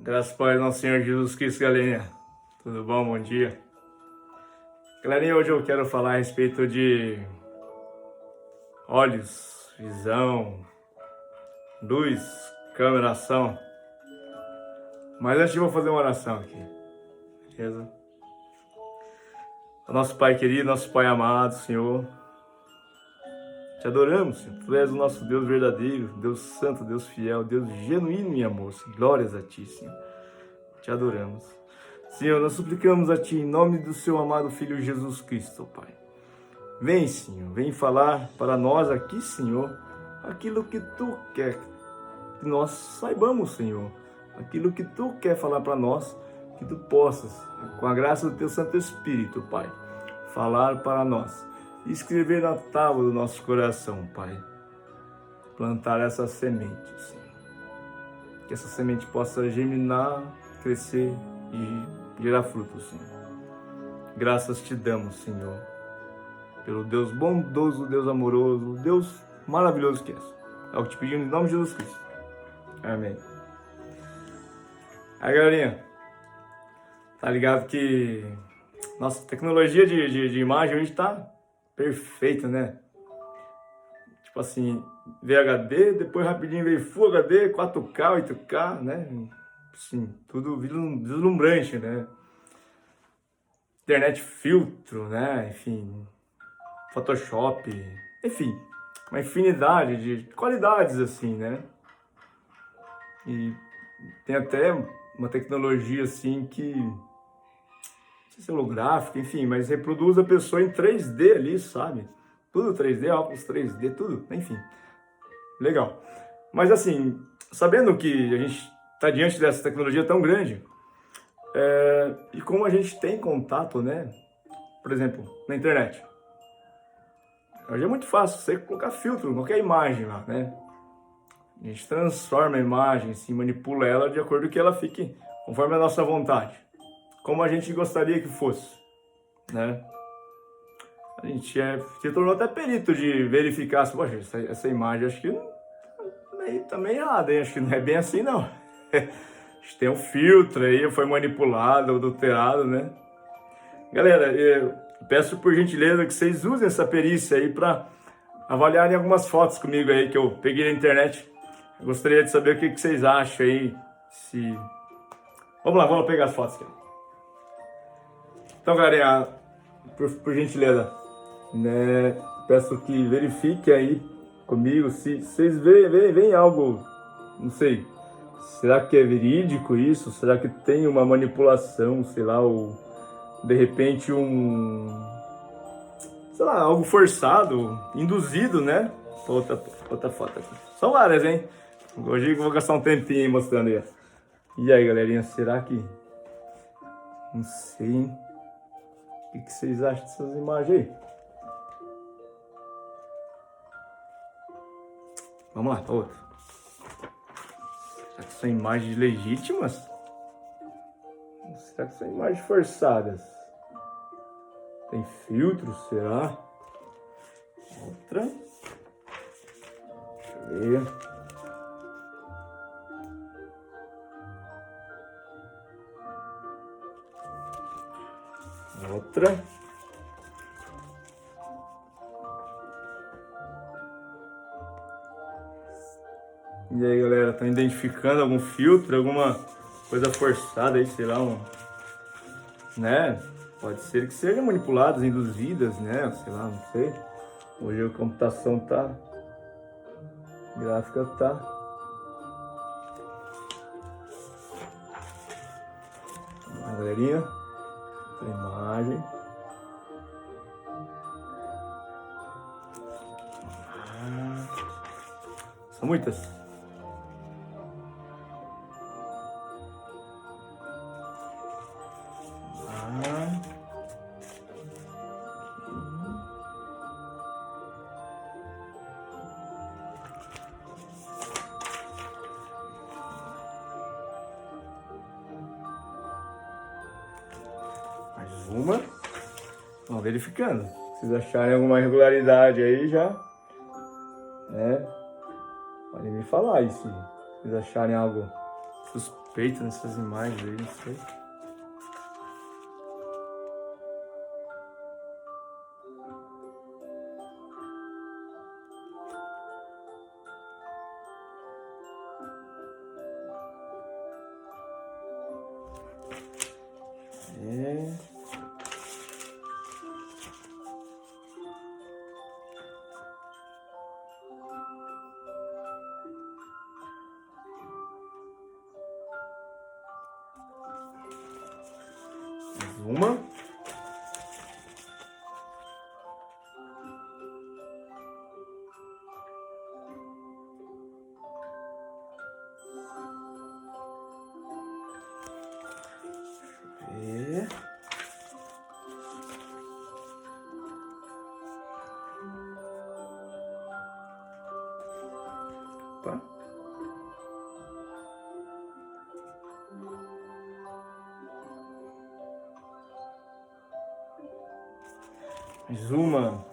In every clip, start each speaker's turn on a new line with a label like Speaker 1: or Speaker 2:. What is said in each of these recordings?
Speaker 1: Graças ao Pai do nosso Senhor Jesus Cristo, galerinha. Tudo bom? Bom dia. Galerinha, hoje eu quero falar a respeito de olhos, visão, luz, câmera, ação. Mas antes eu vou fazer uma oração aqui, beleza? Nosso Pai querido, nosso Pai amado, Senhor, te adoramos, Senhor. Tu és o nosso Deus verdadeiro, Deus santo, Deus fiel, Deus genuíno e amor. Glórias a Ti, Senhor. Te adoramos. Senhor, nós suplicamos a Ti em nome do Seu amado Filho Jesus Cristo, Pai. Vem, Senhor, vem falar para nós aqui, Senhor, aquilo que Tu quer que nós saibamos, Senhor. Aquilo que Tu quer falar para nós, que Tu possas, com a graça do Teu Santo Espírito, Pai, falar para nós. Escrever na tábua do nosso coração, Pai. Plantar essa semente, Senhor. Que essa semente possa germinar, crescer e gerar frutos, Senhor. Graças te damos, Senhor, pelo Deus bondoso, Deus amoroso, Deus maravilhoso que és. É o que te pedimos em nome de Jesus Cristo. Amém. Aí, galerinha, tá ligado que nossa tecnologia de imagem hoje tá perfeita, né? Tipo assim, VHD, depois rapidinho veio Full HD, 4K, 8K, né? Sim, tudo deslumbrante, né? Internet filtro, né? Enfim, Photoshop, enfim, uma infinidade de qualidades assim, né? E tem até uma tecnologia assim que, não sei se é holográfica, enfim, mas reproduz a pessoa em 3D ali, sabe? Tudo 3D, óculos 3D, tudo, enfim, legal. Mas assim, sabendo que a gente está diante dessa tecnologia tão grande, e como a gente tem contato, né? Por exemplo, na internet. Hoje é muito fácil você colocar filtro, qualquer imagem lá, né? A gente transforma a imagem, assim, manipula ela de acordo com que ela fique conforme a nossa vontade. Como a gente gostaria que fosse, né? A gente se tornou até perito de verificar se, poxa, essa imagem acho que tá meio errada, hein? Acho que não é bem assim, não. Acho que tem um filtro aí, foi manipulado, adulterado, né? Galera, eu peço por gentileza que vocês usem essa perícia aí para avaliarem algumas fotos comigo aí que eu peguei na internet. Eu gostaria de saber o que vocês acham aí. Vamos lá pegar as fotos aqui. Então, galera, por gentileza, né, peço que verifiquem aí comigo se vocês veem algo, não sei, será que é verídico isso? Será que tem uma manipulação, sei lá, ou de repente sei lá, algo forçado, induzido, né? Outra foto aqui. São várias, hein? Hoje eu vou gastar um tempinho aí mostrando aí. E aí, galerinha, será que... Não sei, hein? O que vocês acham dessas imagens aí? Vamos lá, para outra. Será que são imagens legítimas? Será que são imagens forçadas? Tem filtro, será? Outra. Deixa eu ver. Outra. E aí, galera, estão identificando algum filtro, alguma coisa forçada aí, sei lá, né? Pode ser que sejam manipuladas, induzidas, né? Sei lá, não sei. Hoje a computação tá... A gráfica tá... Vamos lá, galerinha. A imagem. São muitas. Mais uma. Vamos verificando. Se vocês acharem alguma irregularidade aí já, né? Podem me falar aí se vocês acharem algo suspeito nessas imagens aí, não sei. Uma. E... Opa. Mais uma.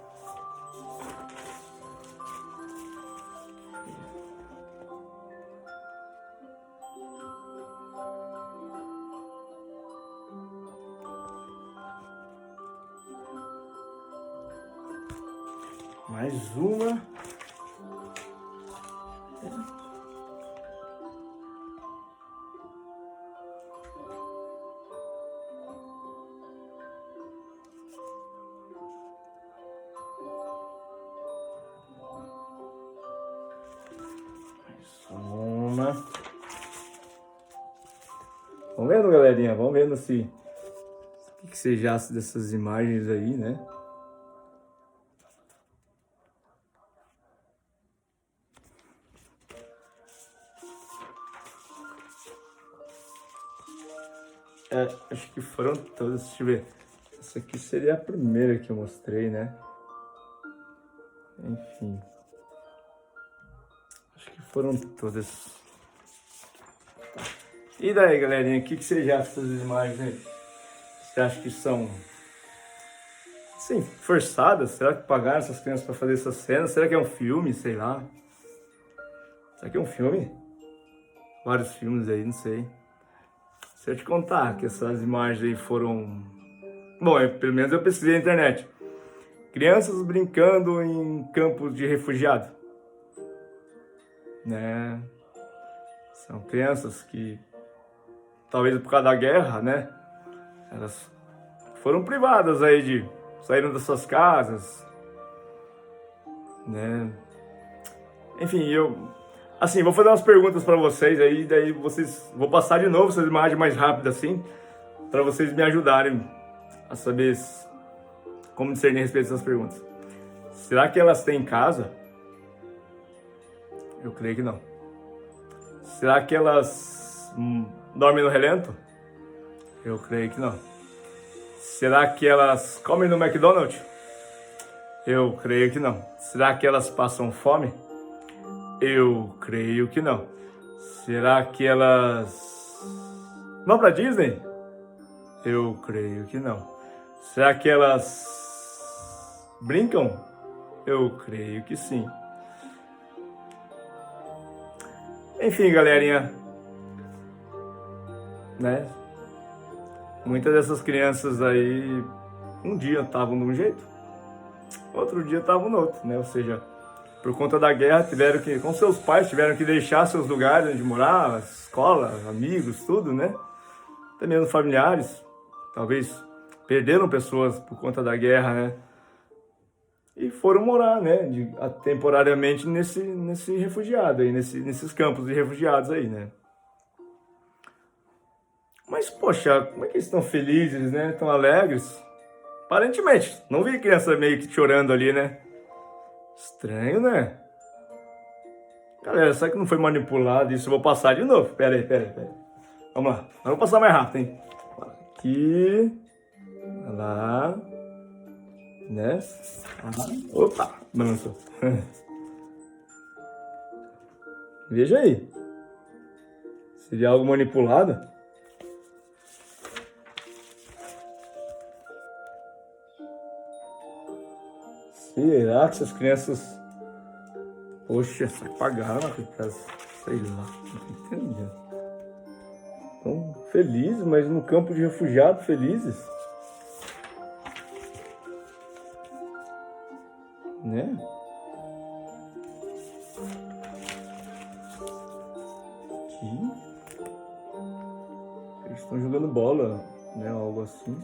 Speaker 1: Mais uma. Uma. Vamos vendo, galerinha? Vamos vendo se o que vocês acham dessas imagens aí, né? Acho que foram todas. Deixa eu ver. Essa aqui seria a primeira que eu mostrei, né? Enfim. Acho que foram todas. E daí, galerinha? O que vocês acham dessas imagens aí? Você acha que são, sim, forçadas? Será que pagaram essas crianças para fazer essas cenas? Será que é um filme? Sei lá. Será que é um filme? Vários filmes aí, não sei. Se eu te contar que essas imagens aí foram... Bom, pelo menos eu pesquisei na internet. Crianças brincando em campos de refugiado. Né? São crianças que, talvez por causa da guerra, né? Elas foram privadas aí de... Saíram das suas casas. Né? Enfim, assim, vou fazer umas perguntas para vocês aí, daí vou passar de novo essas imagens mais rápido assim, para vocês me ajudarem a saber como discernir a respeito dessas perguntas. Será que elas têm casa? Eu creio que não. Será que elas dormem no relento? Eu creio que não. Será que elas comem no McDonald's? Eu creio que não. Será que elas passam fome? Eu creio que não. Será que elas vão para Disney? Eu creio que não. Será que elas brincam? Eu creio que sim. Enfim, galerinha, né? Muitas dessas crianças aí, um dia estavam de um jeito, outro dia estavam no outro, né? Ou seja, por conta da guerra, tiveram que, com seus pais, tiveram que deixar seus lugares onde morar, escola, amigos, tudo, né? Até mesmo familiares, talvez perderam pessoas por conta da guerra, né? E foram morar, né? Temporariamente nesse refugiado aí, nesses campos de refugiados aí, né? Mas, poxa, como é que eles estão felizes, né? Estão alegres? Aparentemente, não vi criança meio que chorando ali, né? Estranho, né? Galera, será que não foi manipulado isso? Eu vou passar de novo. Pera aí. Vamos lá. Eu vou passar mais rápido, hein? Aqui. Lá. Né? Opa! Balançou. Veja aí. Seria algo manipulado? Será que essas crianças... Poxa, pagaram, sei lá, não tô entendendo. felizes, mas no campo de refugiados felizes. Né? Aqui. Eles estão jogando bola, né? Algo assim.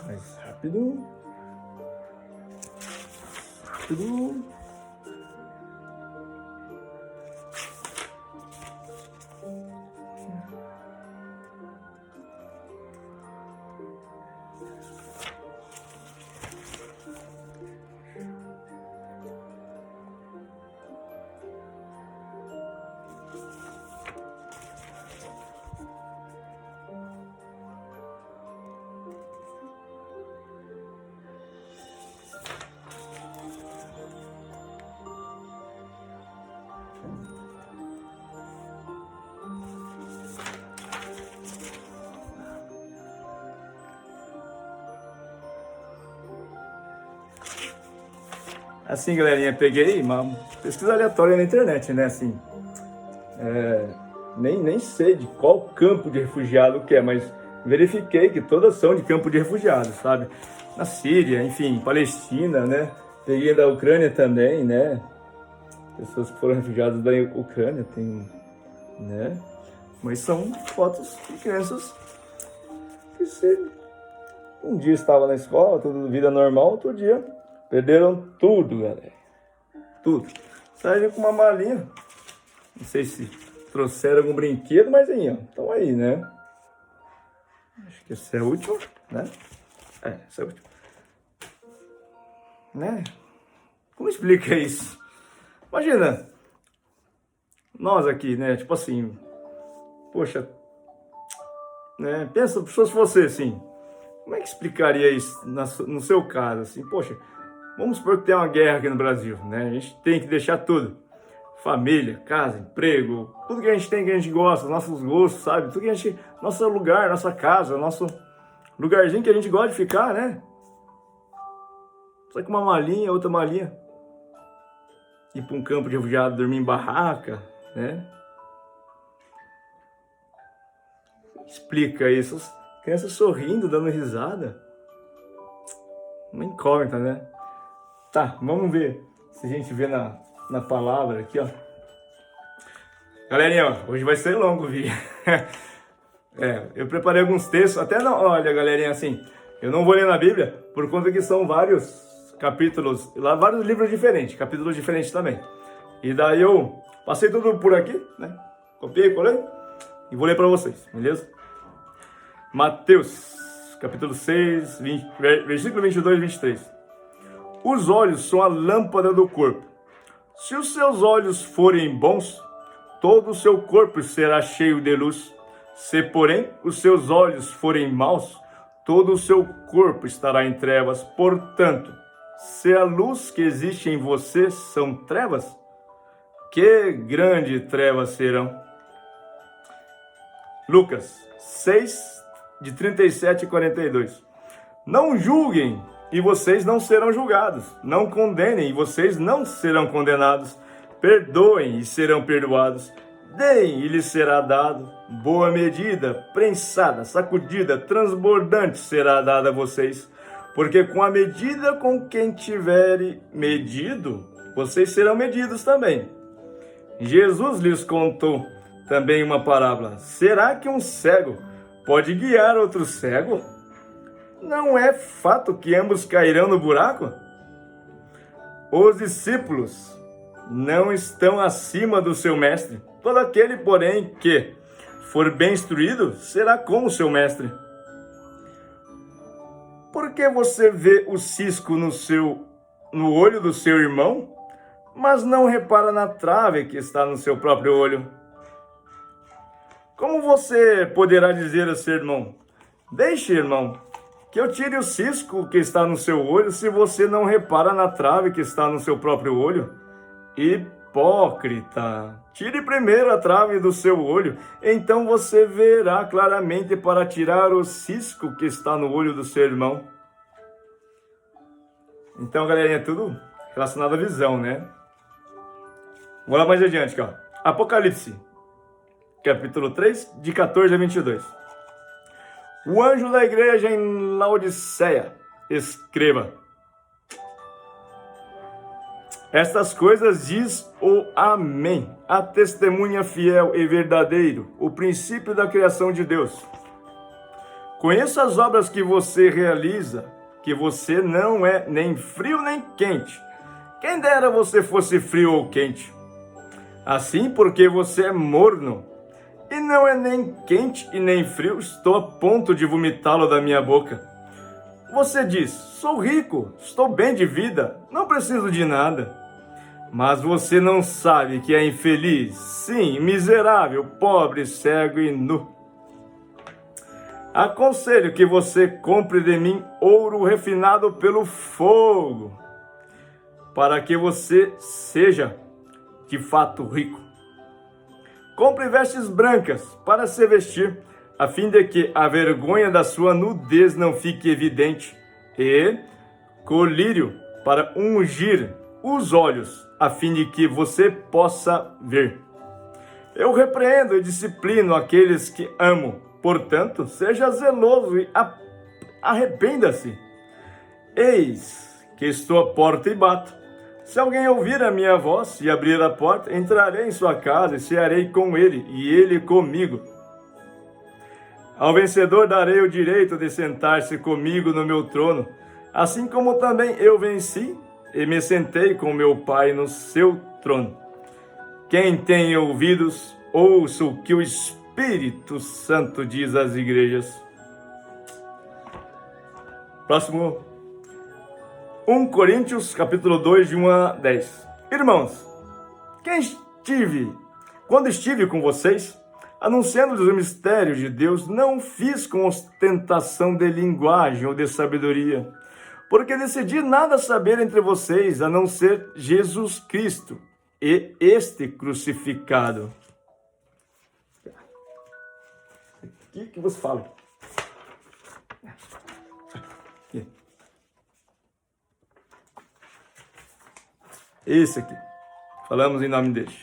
Speaker 1: Mais rápido. Rápido. Assim, galerinha, peguei uma pesquisa aleatória na internet, né, assim, nem sei de qual campo de refugiado que é, mas verifiquei que todas são de campo de refugiados, sabe, na Síria, enfim, Palestina, né, peguei da Ucrânia também, né, pessoas que foram refugiadas da Ucrânia, tem, né, mas são fotos de crianças que um dia estava na escola, tudo vida normal, outro dia perderam tudo, galera. Tudo. Saíram com uma malinha. Não sei se trouxeram algum brinquedo, mas aí, ó. Estão aí, né? Acho que esse é o último, né? Esse é o último. Né? Como explica isso? Imagina. Nós aqui, né? Tipo assim. Poxa. Né? Pensa, se fosse você, assim. Como é que explicaria isso no seu caso, assim? Poxa. Vamos supor que tem uma guerra aqui no Brasil, né? A gente tem que deixar tudo. Família, casa, emprego, tudo que a gente tem, que a gente gosta, nossos gostos, sabe? Tudo que a gente... Nosso lugar, nossa casa, nosso lugarzinho que a gente gosta de ficar, né? Só que uma malinha, outra malinha. Ir para um campo de refugiado, dormir em barraca, né? Explica isso. As crianças sorrindo, dando risada. Uma incógnita, né? Tá, vamos ver se a gente vê na palavra aqui, ó. Galerinha, ó, hoje vai ser longo o vídeo. Eu preparei alguns textos, até não, olha, galerinha, assim, eu não vou ler na Bíblia, por conta que são vários capítulos, lá vários livros diferentes, capítulos diferentes também. E daí eu passei tudo por aqui, né? Copiei, colei e vou ler para vocês, beleza? Mateus, capítulo 6, versículo 22 e 23. Os olhos são a lâmpada do corpo. Se os seus olhos forem bons, todo o seu corpo será cheio de luz. Se, porém, os seus olhos forem maus, todo o seu corpo estará em trevas. Portanto, se a luz que existe em você são trevas, que grande trevas serão. Lucas 6, de 37 e 42. Não julguem, e vocês não serão julgados. Não condenem, e vocês não serão condenados. Perdoem, e serão perdoados. Deem, e lhes será dado. Boa medida, prensada, sacudida, transbordante será dada a vocês. Porque com a medida com quem tiverem medido, vocês serão medidos também. Jesus lhes contou também uma parábola. Será que um cego pode guiar outro cego? Não é fato que ambos cairão no buraco? Os discípulos não estão acima do seu mestre. Todo aquele, porém, que for bem instruído, será como seu mestre. Por que você vê o cisco no olho do seu irmão, mas não repara na trave que está no seu próprio olho? Como você poderá dizer a seu irmão: deixe, irmão, que eu tire o cisco que está no seu olho, se você não repara na trave que está no seu próprio olho? E hipócrita, tire primeiro a trave do seu olho, então você verá claramente para tirar o cisco que está no olho do seu irmão. Então, galerinha, é tudo relacionado à visão, né? Vamos lá mais adiante, ó. Apocalipse, capítulo 3, de 14 a 22. O anjo da igreja em Laodiceia, escreva: estas coisas diz o Amém, a testemunha fiel e verdadeiro, o princípio da criação de Deus. Conheço as obras que você realiza, que você não é nem frio nem quente. Quem dera você fosse frio ou quente. Assim, porque você é morno, e não é nem quente e nem frio, estou a ponto de vomitá-lo da minha boca. Você diz: sou rico, estou bem de vida, não preciso de nada. Mas você não sabe que é infeliz, sim, miserável, pobre, cego e nu. Aconselho que você compre de mim ouro refinado pelo fogo, para que você seja de fato rico. Compre vestes brancas para se vestir, a fim de que a vergonha da sua nudez não fique evidente, e colírio para ungir os olhos, a fim de que você possa ver. Eu repreendo e disciplino aqueles que amo, portanto, seja zeloso e arrependa-se. Eis que estou à porta e bato. Se alguém ouvir a minha voz e abrir a porta, entrarei em sua casa e cearei com ele, e ele comigo. Ao vencedor darei o direito de sentar-se comigo no meu trono, assim como também eu venci e me sentei com meu Pai no seu trono. Quem tem ouvidos, ouça o que o Espírito Santo diz às igrejas. Próximo, 1 Coríntios, capítulo 2, de 1 a 10. Irmãos, quando estive com vocês, anunciando os mistérios de Deus, não fiz com ostentação de linguagem ou de sabedoria, porque decidi nada saber entre vocês, a não ser Jesus Cristo e este crucificado. O que você fala? Esse aqui. Falamos em nome dele.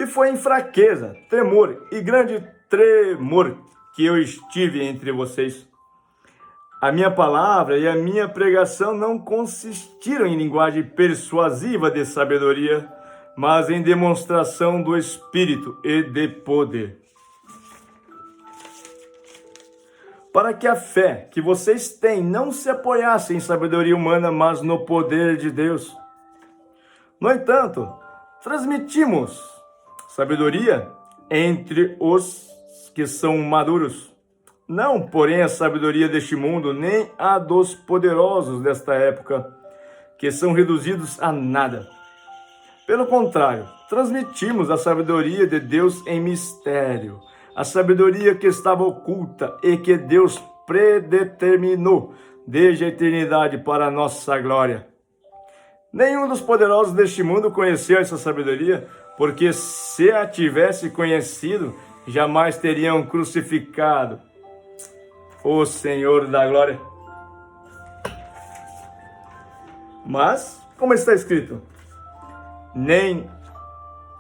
Speaker 1: E foi em fraqueza, temor e grande tremor que eu estive entre vocês. A minha palavra e a minha pregação não consistiram em linguagem persuasiva de sabedoria, mas em demonstração do Espírito e de poder. Para que a fé que vocês têm não se apoiasse em sabedoria humana, mas no poder de Deus. No entanto, transmitimos sabedoria entre os que são maduros, não, porém, a sabedoria deste mundo, nem a dos poderosos desta época, que são reduzidos a nada. Pelo contrário, transmitimos a sabedoria de Deus em mistério, a sabedoria que estava oculta e que Deus predeterminou desde a eternidade para a nossa glória. Nenhum dos poderosos deste mundo conheceu essa sabedoria, porque se a tivesse conhecido, jamais teriam crucificado o Senhor da glória. Mas, como está escrito, nem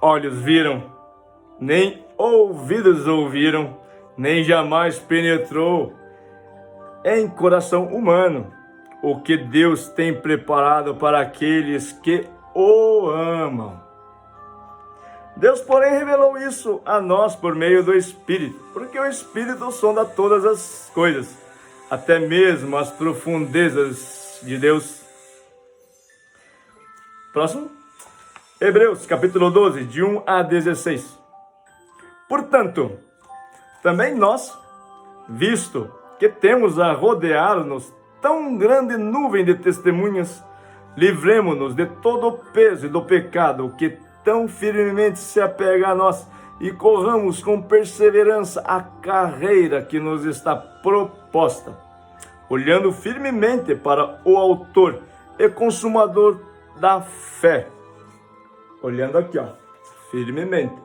Speaker 1: olhos viram, nem ouvidos ouviram, nem jamais penetrou em coração humano o que Deus tem preparado para aqueles que o amam. Deus, porém, revelou isso a nós por meio do Espírito, porque o Espírito sonda todas as coisas, até mesmo as profundezas de Deus. Próximo. Hebreus, capítulo 12, de 1 a 16. Portanto, também nós, visto que temos a rodear-nos tão grande nuvem de testemunhas, livremo-nos de todo o peso e do pecado que tão firmemente se apega a nós, e corramos com perseverança a carreira que nos está proposta, olhando firmemente para o autor e consumador da fé. Olhando aqui, ó, firmemente.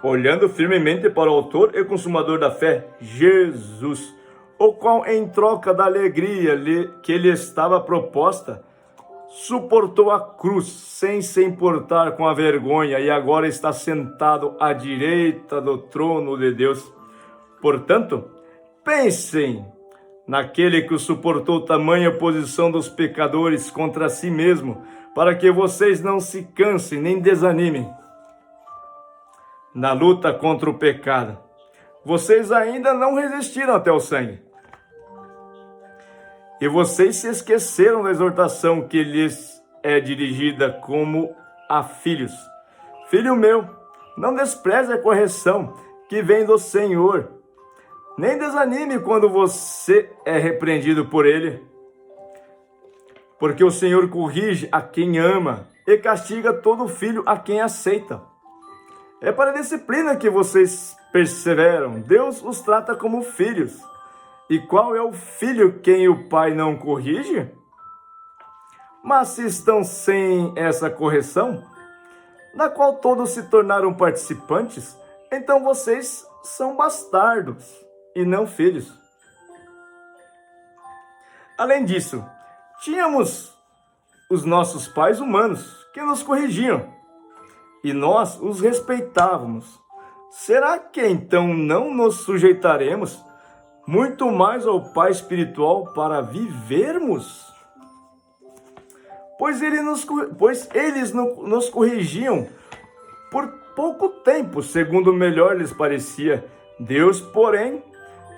Speaker 1: Olhando firmemente para o autor e consumador da fé, Jesus, o qual, em troca da alegria que lhe estava proposta, suportou a cruz sem se importar com a vergonha e agora está sentado à direita do trono de Deus. Portanto, pensem naquele que suportou tamanha oposição dos pecadores contra si mesmo, para que vocês não se cansem nem desanimem na luta contra o pecado. Vocês ainda não resistiram até o sangue. E vocês se esqueceram da exortação que lhes é dirigida como a filhos. Filho meu, não despreze a correção que vem do Senhor. Nem desanime quando você é repreendido por ele. Porque o Senhor corrige a quem ama e castiga todo filho a quem aceita. É para a disciplina que vocês perseveram. Deus os trata como filhos. E qual é o filho quem o pai não corrige? Mas se estão sem essa correção, da qual todos se tornaram participantes, então vocês são bastardos e não filhos. Além disso, tínhamos os nossos pais humanos que nos corrigiam, e nós os respeitávamos. Será que então não nos sujeitaremos muito mais ao Pai espiritual para vivermos? Pois eles nos corrigiam por pouco tempo, segundo melhor lhes parecia. Deus, porém,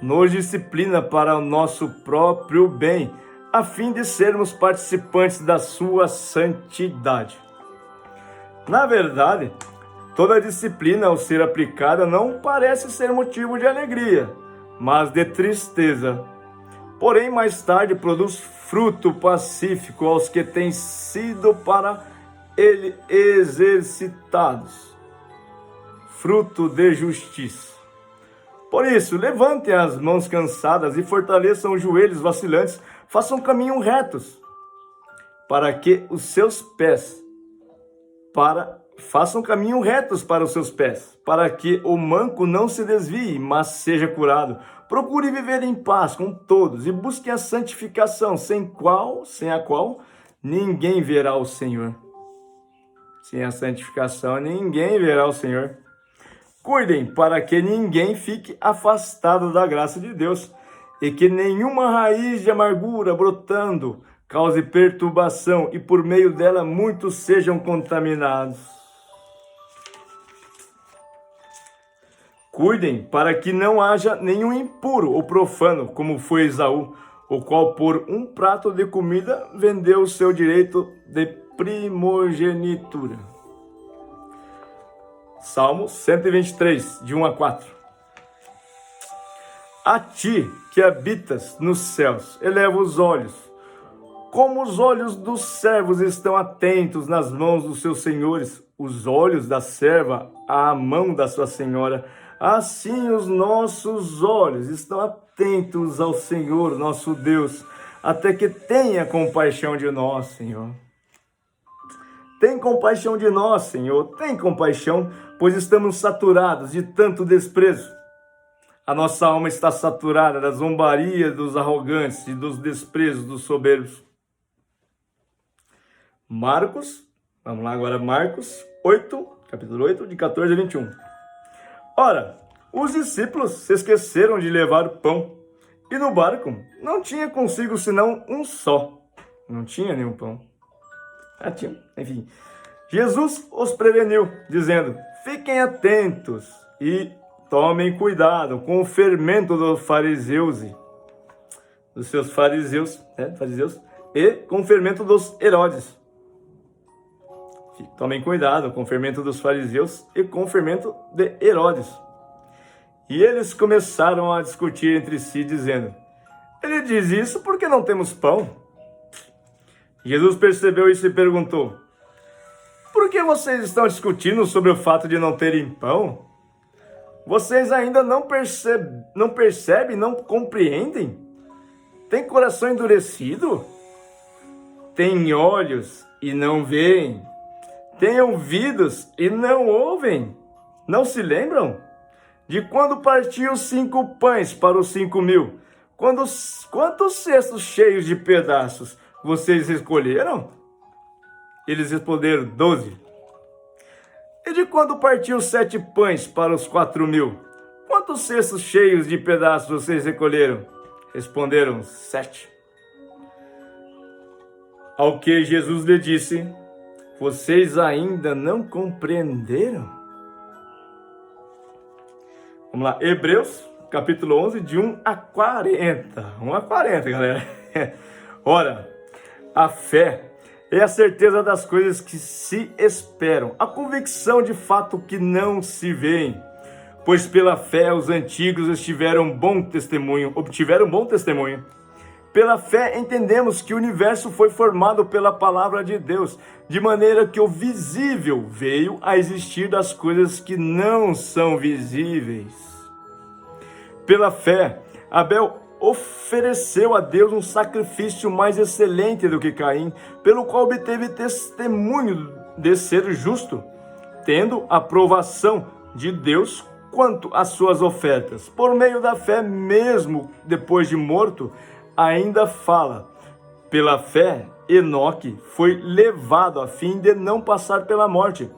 Speaker 1: nos disciplina para o nosso próprio bem, a fim de sermos participantes da sua santidade. Na verdade, toda disciplina ao ser aplicada não parece ser motivo de alegria, mas de tristeza. Porém, mais tarde produz fruto pacífico aos que têm sido para ele exercitados, fruto de justiça. Por isso, levantem as mãos cansadas e fortaleçam os joelhos vacilantes, façam caminho retos, para que os seus pés façam caminho retos para os seus pés, para que o manco não se desvie, mas seja curado. Procure viver em paz com todos e busque a santificação, sem a qual ninguém verá o Senhor. Sem a santificação, ninguém verá o Senhor. Cuidem para que ninguém fique afastado da graça de Deus e que nenhuma raiz de amargura brotando cause perturbação e por meio dela muitos sejam contaminados. Cuidem para que não haja nenhum impuro ou profano, como foi Esaú, o qual por um prato de comida vendeu o seu direito de primogenitura. Salmo 123, de 1 a 4. A ti que habitas nos céus, eleva os olhos. Como os olhos dos servos estão atentos nas mãos dos seus senhores, os olhos da serva à mão da sua senhora, assim os nossos olhos estão atentos ao Senhor, nosso Deus, até que tenha compaixão de nós, Senhor. Tem compaixão de nós, Senhor, tem compaixão, pois estamos saturados de tanto desprezo. A nossa alma está saturada da zombaria dos arrogantes e dos desprezos dos soberbos. Vamos lá agora, Marcos 8, capítulo 8, de 14 a 21. Ora, os discípulos se esqueceram de levar o pão, e no barco não tinha consigo senão um só. Não tinha nenhum pão. Enfim. Jesus os preveniu, dizendo: fiquem atentos e tomem cuidado com o fermento dos fariseus, e com o fermento dos Herodes. Tomem cuidado com o fermento dos fariseus e com o fermento de Herodes. E eles começaram a discutir entre si, dizendo: ele diz isso porque não temos pão. Jesus percebeu isso e perguntou: por que vocês estão discutindo sobre o fato de não terem pão? Vocês ainda não percebem, não compreendem? Tem coração endurecido? Tem olhos e não veem? Tem ouvidos e não ouvem? Não se lembram? De quando partiu os 5 pães para os 5.000? Quantos cestos cheios de pedaços vocês escolheram? Eles responderam: 12. E de quando partiu os 7 pães para os 4.000? Quantos cestos cheios de pedaços vocês recolheram? Responderam: 7. Ao que Jesus lhe disse: vocês ainda não compreenderam? Vamos lá, Hebreus, capítulo 11, de 1 a 40. 1 a 40, galera. Ora, a fé é a certeza das coisas que se esperam, a convicção de fato que não se veem. Pois pela fé os antigos obtiveram bom testemunho. Pela fé entendemos que o universo foi formado pela palavra de Deus, de maneira que o visível veio a existir das coisas que não são visíveis. Pela fé, Abel ofereceu a Deus um sacrifício mais excelente do que Caim, pelo qual obteve testemunho de ser justo, tendo aprovação de Deus quanto às suas ofertas. Por meio da fé, mesmo depois de morto, ainda fala. Pela fé, Enoque foi levado a fim de não passar pela morte.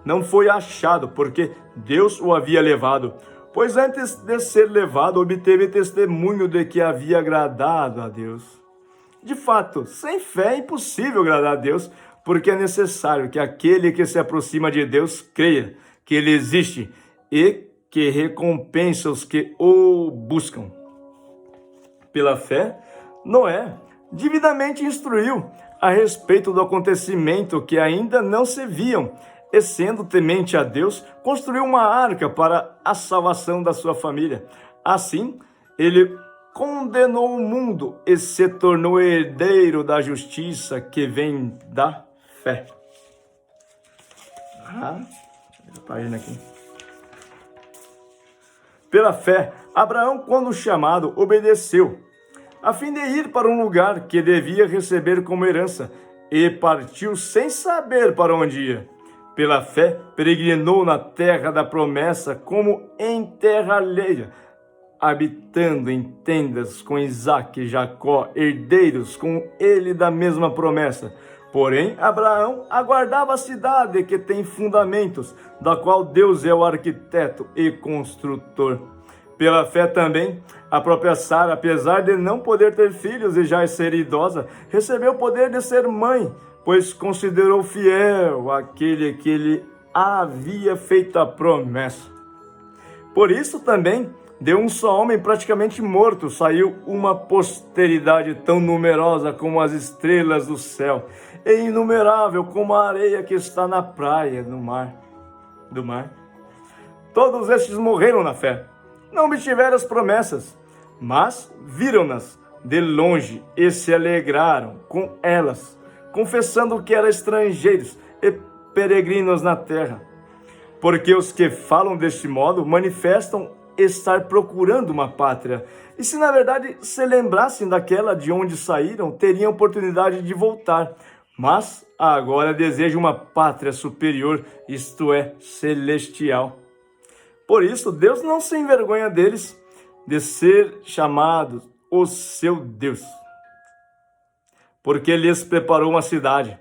Speaker 1: Não foi achado, porque Deus o havia levado. Pois antes de ser levado, obteve testemunho de que havia agradado a Deus. De fato, sem fé é impossível agradar a Deus, porque é necessário que aquele que se aproxima de Deus creia que Ele existe e que recompensa os que o buscam. Pela fé, Noé devidamente instruiu a respeito do acontecimento que ainda não se viam, e sendo temente a Deus, construiu uma arca para a salvação da sua família. Assim, ele condenou o mundo e se tornou herdeiro da justiça que vem da fé. Página aqui. Pela fé, Abraão, quando chamado, obedeceu, a fim de ir para um lugar que devia receber como herança, e partiu sem saber para onde ia. Pela fé, peregrinou na terra da promessa como em terra alheia, habitando em tendas com Isaque e Jacó, herdeiros com ele da mesma promessa. Porém, Abraão aguardava a cidade que tem fundamentos, da qual Deus é o arquiteto e construtor. Pela fé também, a própria Sara, apesar de não poder ter filhos e já ser idosa, recebeu o poder de ser mãe, pois considerou fiel aquele que lhe havia feito a promessa. Por isso também, de um só homem praticamente morto, saiu uma posteridade tão numerosa como as estrelas do céu, e inumerável como a areia que está na praia do mar. Todos estes morreram na fé. Não obtiveram as promessas, mas viram-nas de longe e se alegraram com elas, confessando que eram estrangeiros e peregrinos na terra. Porque os que falam deste modo manifestam estar procurando uma pátria. E se na verdade se lembrassem daquela de onde saíram, teriam oportunidade de voltar. Mas agora desejam uma pátria superior, isto é, celestial. Por isso, Deus não se envergonha deles de ser chamados o seu Deus, porque lhes preparou uma cidade.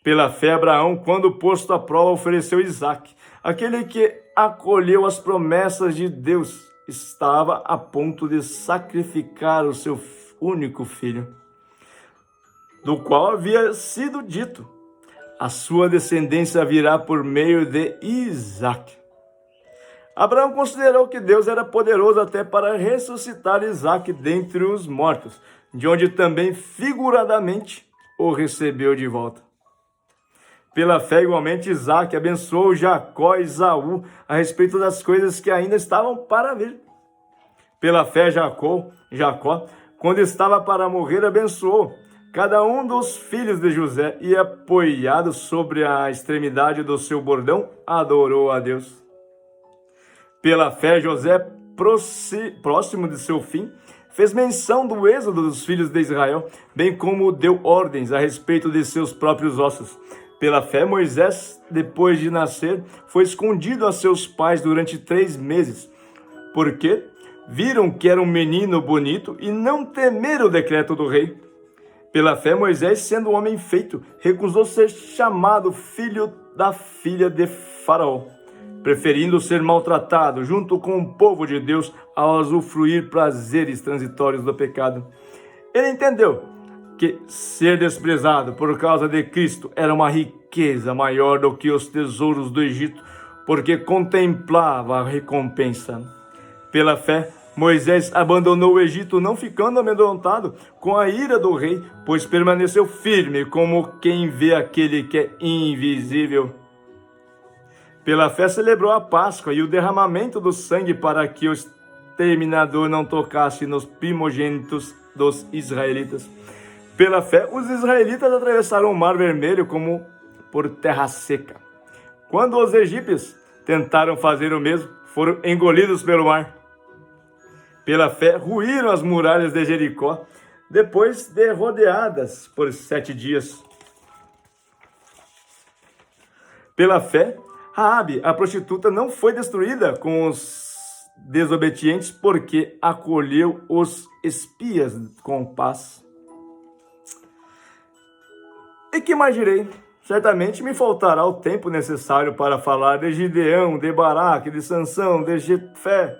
Speaker 1: Pela fé, Abraão, quando posto à prova, ofereceu Isaque. Aquele que acolheu as promessas de Deus estava a ponto de sacrificar o seu único filho, do qual havia sido dito: a sua descendência virá por meio de Isaque. Abraão considerou que Deus era poderoso até para ressuscitar Isaque dentre os mortos, de onde também figuradamente o recebeu de volta. Pela fé, igualmente, Isaque abençoou Jacó e Esaú a respeito das coisas que ainda estavam para vir. Pela fé, Jacó, quando estava para morrer, abençoou cada um dos filhos de José e, apoiado sobre a extremidade do seu bordão, adorou a Deus. Pela fé, José, próximo de seu fim, fez menção do êxodo dos filhos de Israel, bem como deu ordens a respeito de seus próprios ossos. Pela fé, Moisés, depois de nascer, foi escondido a seus pais durante 3 meses, porque viram que era um menino bonito e não temeram o decreto do rei. Pela fé, Moisés, sendo um homem feito, recusou ser chamado filho da filha de Faraó, preferindo ser maltratado junto com o povo de Deus ao usufruir prazeres transitórios do pecado. Ele entendeu que ser desprezado por causa de Cristo era uma riqueza maior do que os tesouros do Egito, porque contemplava a recompensa. Pela fé, Moisés abandonou o Egito, não ficando amedrontado com a ira do rei, pois permaneceu firme como quem vê aquele que é invisível. Pela fé celebrou a Páscoa e o derramamento do sangue para que o exterminador não tocasse nos primogênitos dos israelitas. Pela fé, os israelitas atravessaram o Mar Vermelho como por terra seca. Quando os egípcios tentaram fazer o mesmo, foram engolidos pelo mar. Pela fé, ruíram as muralhas de Jericó, depois de rodeadas por 7 dias. Pela fé, Raabe, a prostituta, não foi destruída com os desobedientes, porque acolheu os espias com paz. E que mais direi? Certamente me faltará o tempo necessário para falar de Gideão, de Baraque, de Sansão, de Jefté,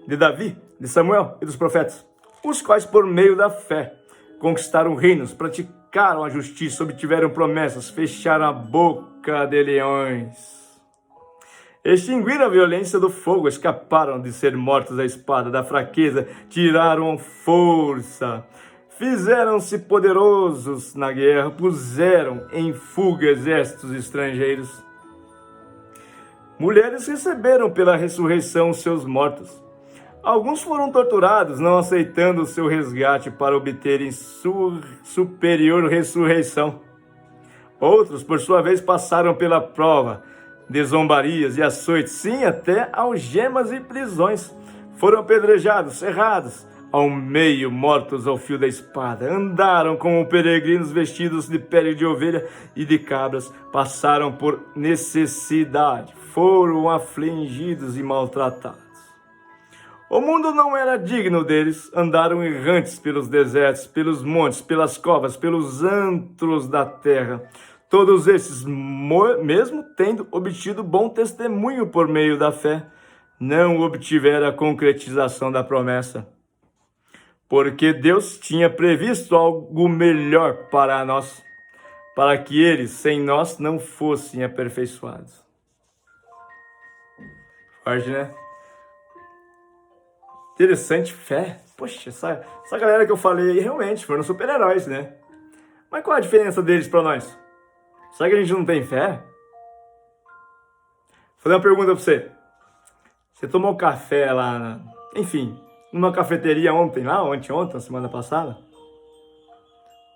Speaker 1: de Davi, de Samuel e dos profetas, os quais por meio da fé conquistaram reinos, praticaram a justiça, obtiveram promessas, fecharam a boca de leões, extinguiram a violência do fogo, escaparam de ser mortos à espada, da fraqueza tiraram força, fizeram-se poderosos na guerra, puseram em fuga exércitos estrangeiros. Mulheres receberam pela ressurreição seus mortos. Alguns foram torturados, não aceitando o seu resgate para obterem superior ressurreição. Outros, por sua vez, passaram pela prova de zombarias e açoites, sim, até algemas e prisões. Foram apedrejados, serrados, ao meio, mortos ao fio da espada. Andaram como peregrinos vestidos de pele de ovelha e de cabras. Passaram por necessidade. Foram afligidos e maltratados. O mundo não era digno deles. Andaram errantes pelos desertos, pelos montes, pelas covas, pelos antros da terra. Todos esses, mesmo tendo obtido bom testemunho por meio da fé, não obtiveram a concretização da promessa. Porque Deus tinha previsto algo melhor para nós, para que eles, sem nós, não fossem aperfeiçoados. Forte, né? Interessante, fé. Poxa, essa galera que eu falei aí realmente foram super-heróis, né? Mas qual a diferença deles para nós? Será que a gente não tem fé? Vou fazer uma pergunta para você. Você tomou café lá, enfim, numa cafeteria ontem, na semana passada?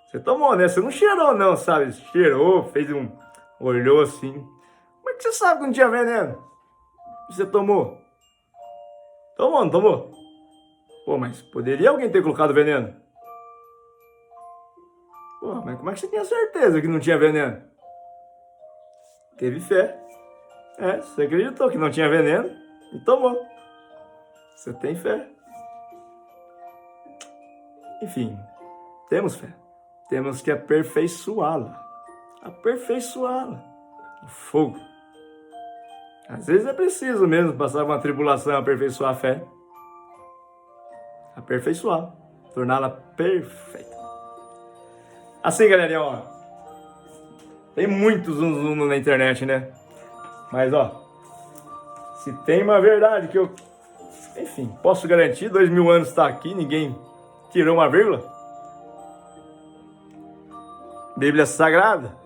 Speaker 1: Você tomou, né? Você não cheirou não, sabe? Cheirou, olhou assim. Como é que você sabe que não tinha veneno? Você tomou? Tomou, não tomou? Pô, mas poderia alguém ter colocado veneno? Pô, mas como é que você tinha certeza que não tinha veneno? Teve fé. Você acreditou que não tinha veneno e tomou. Você tem fé. Enfim, temos fé. Temos que aperfeiçoá-la. Aperfeiçoá-la. O fogo. Às vezes é preciso mesmo passar uma tribulação, aperfeiçoar a fé. Aperfeiçoar. Torná-la perfeita. Assim, galerinha, ó. Tem muitos zum na internet, né? Mas, ó. Se tem uma verdade que eu... Enfim, posso garantir, 2000 anos está aqui, ninguém tirou uma vírgula. Bíblia Sagrada.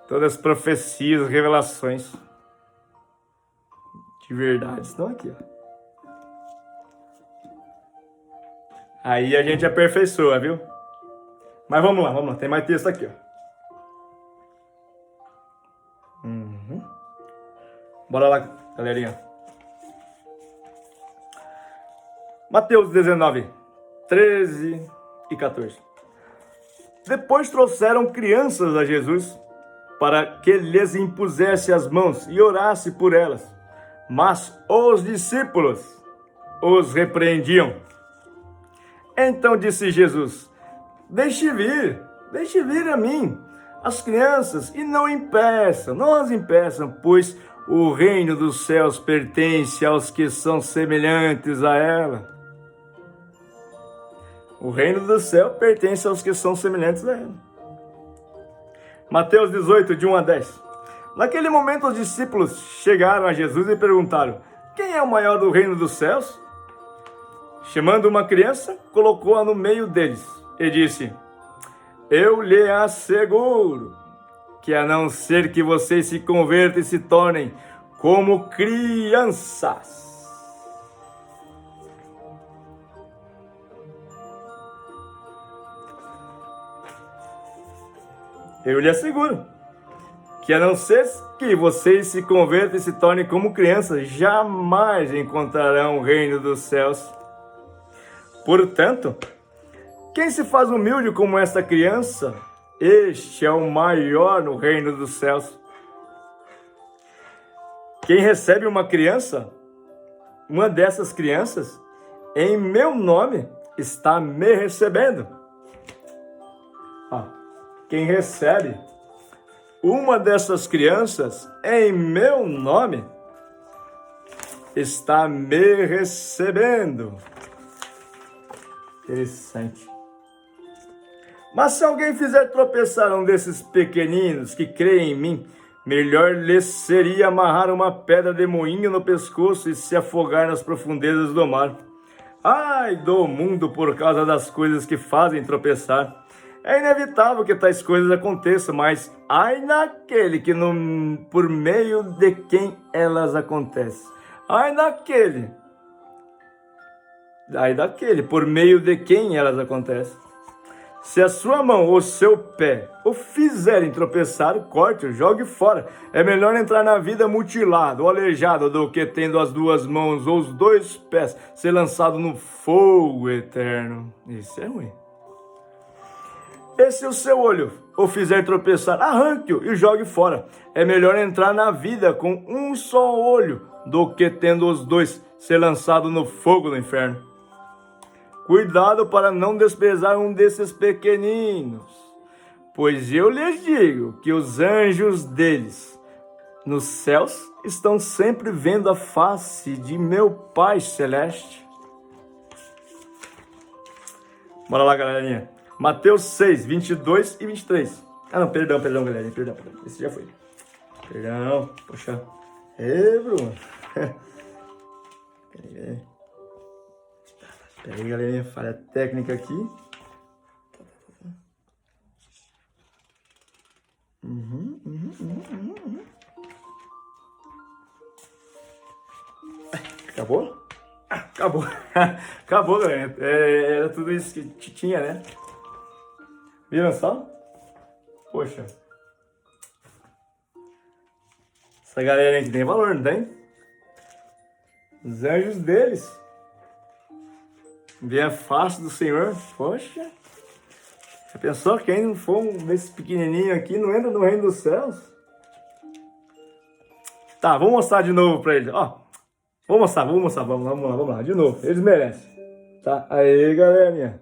Speaker 1: Todas as profecias, revelações de verdade estão aqui, ó. Aí a gente aperfeiçoa, viu? Mas vamos lá. Tem mais texto aqui, ó. Bora lá, galerinha. Mateus 19, 13 e 14. Depois trouxeram crianças a Jesus para que lhes impusesse as mãos e orasse por elas. Mas os discípulos os repreendiam. Então disse Jesus: deixe vir a mim as crianças e não as impeçam, pois o reino dos céus pertence aos que são semelhantes a ela. O reino do céu pertence aos que são semelhantes a ela. Mateus 18, de 1 a 10. Naquele momento os discípulos chegaram a Jesus e perguntaram: quem é o maior do reino dos céus? Chamando uma criança, colocou-a no meio deles e disse: eu lhe asseguro que a não ser que vocês se convertam e se tornem como crianças, eu lhe asseguro que a não ser que vocês se convertam e se tornem como crianças, jamais encontrarão o reino dos céus. Portanto, quem se faz humilde como esta criança, este é o maior no reino dos céus. Quem recebe uma dessas crianças, em meu nome, está me recebendo. Quem recebe uma dessas crianças em meu nome, está me recebendo. Interessante. Mas se alguém fizer tropeçar um desses pequeninos que creem em mim, melhor lhes seria amarrar uma pedra de moinho no pescoço e se afogar nas profundezas do mar. Ai do mundo por causa das coisas que fazem tropeçar. É inevitável que tais coisas aconteçam, mas ai naquele que por meio de quem elas acontecem. Ai daquele por meio de quem elas acontecem. Se a sua mão ou seu pé o fizerem tropeçar, corte-o, jogue fora. É melhor entrar na vida mutilado ou aleijado do que tendo as duas mãos ou os dois pés ser lançado no fogo eterno. Isso é ruim. E se o seu olho o fizer tropeçar, arranque-o e jogue fora. É melhor entrar na vida com um só olho do que tendo os dois ser lançado no fogo do inferno. Cuidado para não desprezar um desses pequeninos, pois eu lhes digo que os anjos deles nos céus estão sempre vendo a face de meu Pai Celeste. Bora lá, galerinha. Mateus 6, 22 e 23. Ah, não, perdão, galerinha. Perdão. Esse já foi. Perdão, poxa. Bruno. Peraí, galerinha, falha técnica aqui. Acabou? Acabou. Acabou, galera. Era tudo isso que tinha, né? Viram só? Poxa. Essa galera aqui tem valor, não tem? Os anjos deles vê a face do Senhor. Poxa. Já pensou que ainda não for um desses pequenininhos aqui, não entra no reino dos céus? Tá, vou mostrar de novo pra eles. Ó, vou mostrar. Vamos lá. De novo, eles merecem. Tá, aí, galerinha.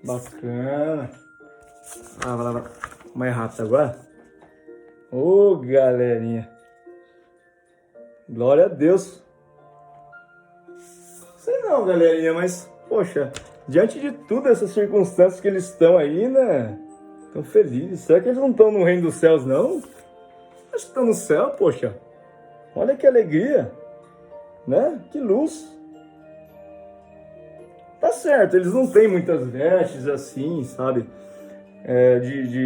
Speaker 1: Bacana. Vai lá. Mais rápido agora. Ô, galerinha. Glória a Deus. Sei não, galerinha, mas, poxa, diante de todas essas circunstâncias que eles estão aí, né? Estão felizes. Será que eles não estão no reino dos céus, não? Acho que estão no céu, poxa. Olha que alegria, né? Que luz. Tá certo, eles não têm muitas vestes assim, sabe?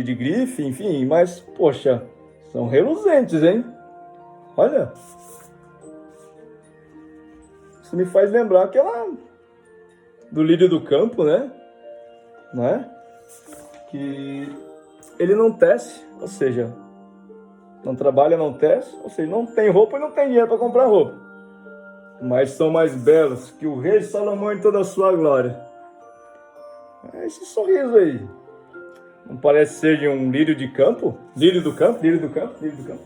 Speaker 1: De grife, enfim, mas, poxa, são reluzentes, hein? Olha. Isso me faz lembrar aquela do lírio do campo, né? Não é? Que ele não tece, ou seja, não trabalha, não tece, ou seja, não tem roupa e não tem dinheiro para comprar roupa. Mas são mais belas que o rei Salomão em toda a sua glória. É esse sorriso aí. Não parece ser de um lírio de campo? Lírio do campo, lírio do campo, lírio do campo.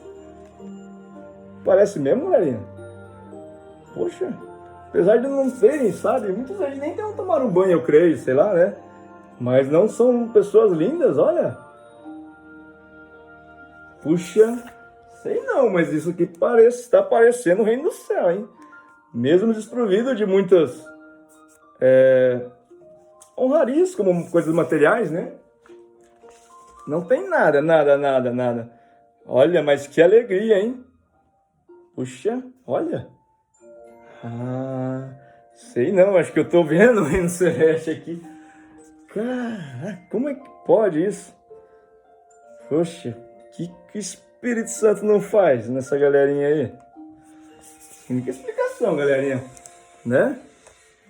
Speaker 1: Parece mesmo, galerinha? Poxa, apesar de não serem, sabe? Muitos aí nem tomaram banho, eu creio, sei lá, né? Mas não são pessoas lindas, olha. Puxa, sei não, mas isso aqui está parecendo o reino do céu, hein? Mesmo desprovido de muitas honrarias, como coisas materiais, né? Não tem nada, nada, nada, nada. Olha, mas que alegria, hein? Puxa, olha. Sei não, acho que eu tô vendo o reino celeste aqui. Caraca, como é que pode isso? Poxa, que o Espírito Santo não faz nessa galerinha aí? Única explicação, galerinha, né?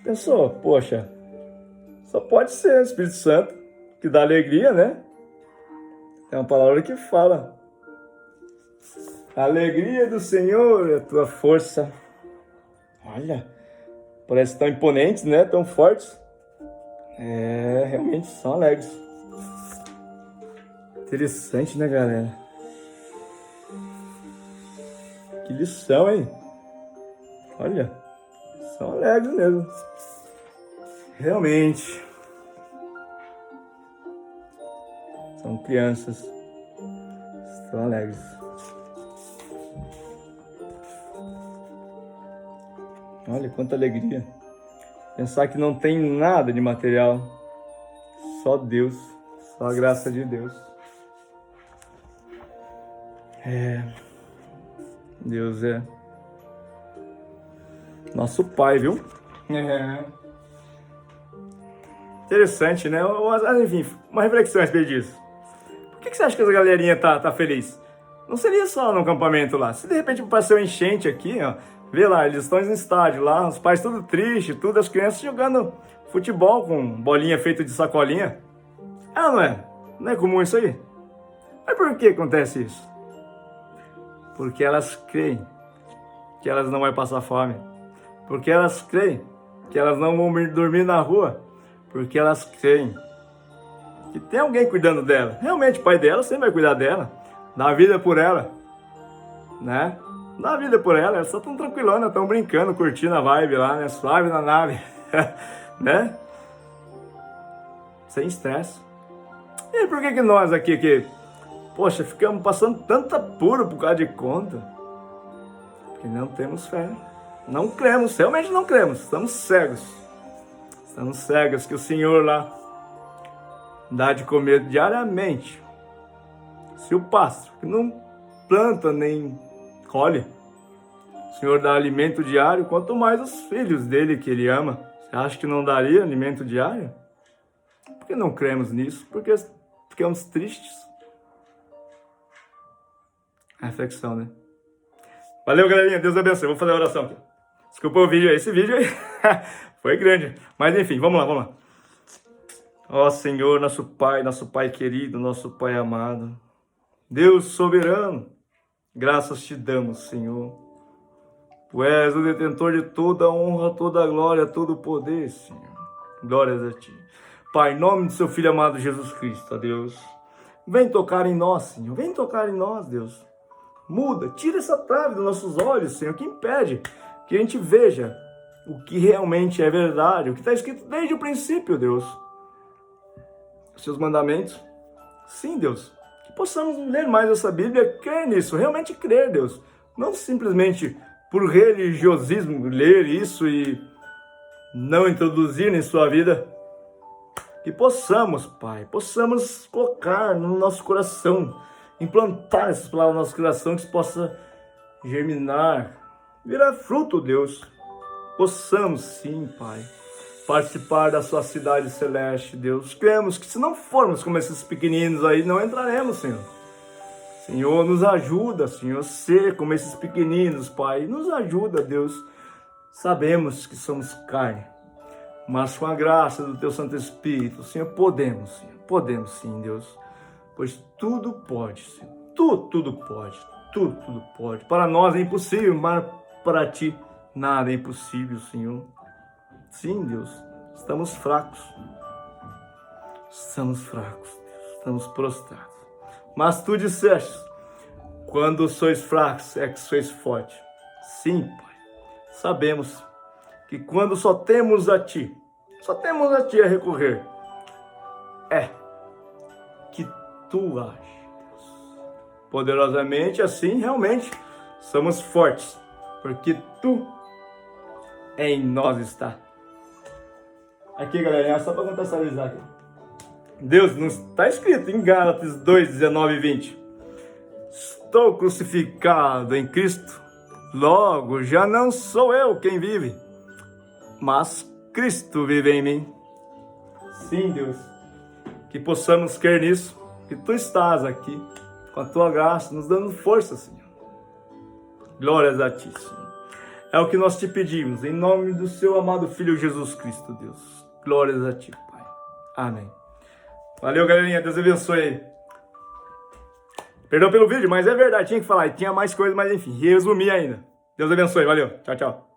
Speaker 1: Pensou, poxa, só pode ser o Espírito Santo que dá alegria, né? É uma palavra que fala: a alegria do Senhor é a tua força. Olha, parece tão imponentes, né? Tão fortes. Realmente são alegres. Interessante, né, galera? Que lição, hein? Olha, são alegres mesmo. Realmente. São crianças. São alegres. Olha quanta alegria. Pensar que não tem nada de material. Só Deus. Só a graça de Deus. Deus é nosso Pai, viu? Interessante, né? Mas, enfim, uma reflexão a respeito disso. Por que você acha que essa galerinha tá feliz? Não seria só no acampamento lá. Se de repente apareceu enchente aqui, ó, vê lá, eles estão no estádio lá, os pais tudo tristes, tudo, as crianças jogando futebol com bolinha feita de sacolinha. Não é? Não é comum isso aí? Mas por que acontece isso? Porque elas creem que elas não vão passar fome. Porque elas creem que elas não vão dormir na rua. Porque elas creem que tem alguém cuidando dela. Realmente, o pai dela sempre vai cuidar dela. Dá a vida por ela. Né? Dá a vida por ela. Elas só estão tranquilonas, estão brincando, curtindo a vibe lá, né? Suave na nave. Né? Sem estresse. E por que nós aqui, poxa, ficamos passando tanto apuro por causa de conta? Porque não temos fé. Não cremos, realmente não cremos. Estamos cegos. Estamos cegos que o Senhor lá dá de comer diariamente. Se o pássaro que não planta nem colhe, o Senhor dá alimento diário, quanto mais os filhos dele que ele ama. Você acha que não daria alimento diário? Por que não cremos nisso? Porque ficamos tristes. Reflexão, né? Valeu, galerinha. Deus abençoe. Vou fazer a oração aqui. Desculpa o vídeo aí. Esse vídeo aí foi grande. Mas enfim, vamos lá. Ó Senhor, nosso Pai querido, nosso Pai amado. Deus soberano, graças te damos, Senhor. Tu és o detentor de toda a honra, toda a glória, todo o poder, Senhor. Glórias a ti. Pai, em nome de seu Filho amado Jesus Cristo, ó Deus. Vem tocar em nós, Senhor. Vem tocar em nós, Deus. Muda, tira essa trave dos nossos olhos, Senhor, que impede que a gente veja o que realmente é verdade, o que está escrito desde o princípio, Deus. Os seus mandamentos. Sim, Deus. Que possamos ler mais essa Bíblia, crer nisso, realmente crer, Deus. Não simplesmente por religiosismo, ler isso e não introduzir em sua vida. Que possamos, Pai, possamos colocar no nosso coração, implantar essas palavras no nosso coração, que isso possa germinar, virar fruto, Deus. Possamos, sim, Pai, participar da sua cidade celeste, Deus. Cremos que se não formos como esses pequeninos aí, não entraremos, Senhor. Senhor, nos ajuda, Senhor, ser como esses pequeninos, Pai. Nos ajuda, Deus. Sabemos que somos carne, mas com a graça do Teu Santo Espírito, Senhor, podemos sim, Deus. Pois tudo pode, Senhor. Tudo pode. tudo pode. Para nós é impossível, mas para ti nada é impossível, Senhor. Sim, Deus, estamos fracos. Estamos fracos, Deus, estamos prostrados. Mas tu disseste, quando sois fracos é que sois fortes. Sim, Pai, sabemos que quando só temos a ti a recorrer, é que tu ages, Deus. Poderosamente, assim, realmente, somos fortes, porque tu em nós está. Aqui, galerinha, só para contextualizar aqui. Deus, não está escrito em Gálatas 2, 19 e 20. Estou crucificado em Cristo, logo já não sou eu quem vive, mas Cristo vive em mim. Sim, Deus, que possamos crer nisso, que Tu estás aqui, com a Tua graça, nos dando força, Senhor. Glórias a Ti, Senhor. É o que nós Te pedimos, em nome do Seu amado Filho Jesus Cristo, Deus. Glórias a Ti, Pai. Amém. Valeu, galerinha. Deus abençoe aí. Perdão pelo vídeo, mas é verdade, tinha que falar. Tinha mais coisa, mas enfim, resumi ainda. Deus abençoe. Valeu. Tchau, tchau.